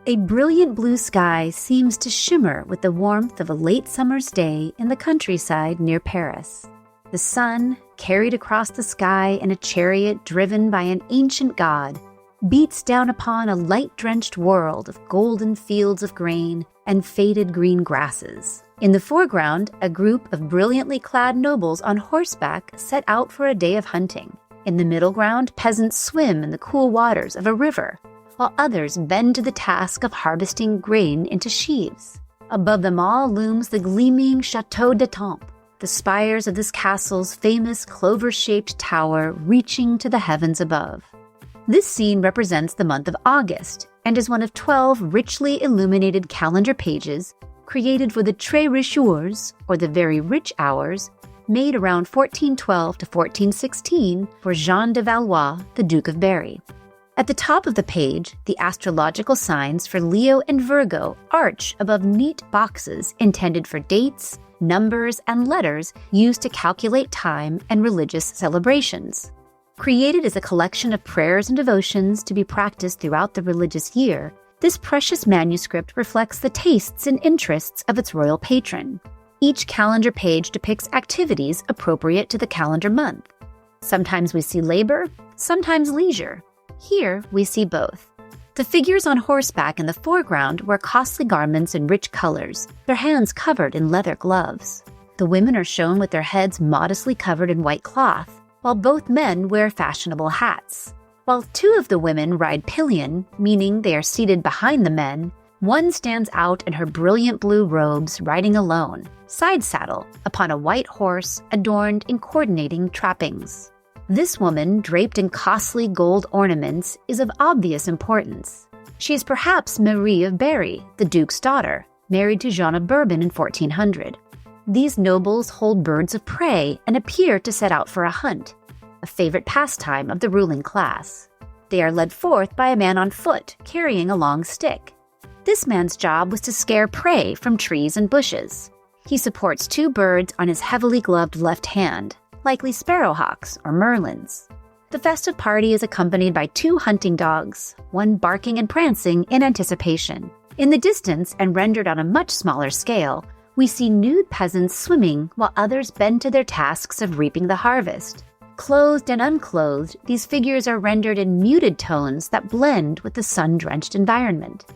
A brilliant blue sky seems to shimmer with the warmth of a late summer's day in the countryside near Paris. The sun, carried across the sky in a chariot driven by an ancient god, beats down upon a light-drenched world of golden fields of grain and faded green grasses. In the foreground, a group of brilliantly clad nobles on horseback set out for a day of hunting. In the middle ground, peasants swim in the cool waters of a river, while others bend to the task of harvesting grain into sheaves. Above them all looms the gleaming Château d'Étampes, the spires of this castle's famous clover-shaped tower reaching to the heavens above. This scene represents the month of August and is one of 12 richly illuminated calendar pages created for the Très Heures, or the very rich hours, made around 1412 to 1416 for Jean de Valois, the Duke of Berry. At the top of the page, the astrological signs for Leo and Virgo arch above neat boxes intended for dates, numbers, and letters used to calculate time and religious celebrations. Created as a collection of prayers and devotions to be practiced throughout the religious year, this precious manuscript reflects the tastes and interests of its royal patron. Each calendar page depicts activities appropriate to the calendar month. Sometimes we see labor, sometimes leisure. Here, we see both. The figures on horseback in the foreground wear costly garments in rich colors, their hands covered in leather gloves. The women are shown with their heads modestly covered in white cloth, while both men wear fashionable hats. While two of the women ride pillion, meaning they are seated behind the men, one stands out in her brilliant blue robes riding alone, side saddle, upon a white horse adorned in coordinating trappings. This woman, draped in costly gold ornaments, is of obvious importance. She is perhaps Marie of Berry, the Duke's daughter, married to Jean of Bourbon in 1400. These nobles hold birds of prey and appear to set out for a hunt, a favorite pastime of the ruling class. They are led forth by a man on foot, carrying a long stick. This man's job was to scare prey from trees and bushes. He supports two birds on his heavily gloved left hand, likely sparrowhawks or merlins. The festive party is accompanied by two hunting dogs, one barking and prancing in anticipation. In the distance, and rendered on a much smaller scale, we see nude peasants swimming while others bend to their tasks of reaping the harvest. Clothed and unclothed, these figures are rendered in muted tones that blend with the sun-drenched environment.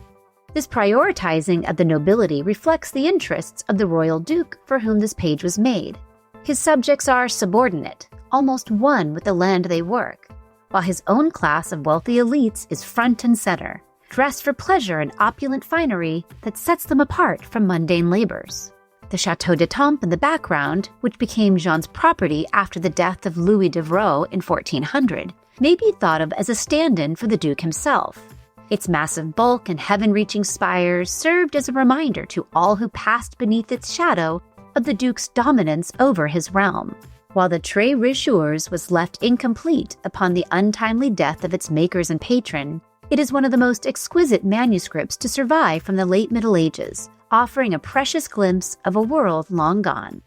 This prioritizing of the nobility reflects the interests of the royal duke for whom this page was made. His subjects are subordinate, almost one with the land they work, while his own class of wealthy elites is front and center, dressed for pleasure in opulent finery that sets them apart from mundane labors. The Château d'Étampes in the background, which became Jean's property after the death of Louis d'Avaux in 1400, may be thought of as a stand-in for the Duke himself. Its massive bulk and heaven-reaching spires served as a reminder to all who passed beneath its shadow of the Duke's dominance over his realm. While the Très Heures was left incomplete upon the untimely death of its makers and patron, it is one of the most exquisite manuscripts to survive from the late Middle Ages, offering a precious glimpse of a world long gone.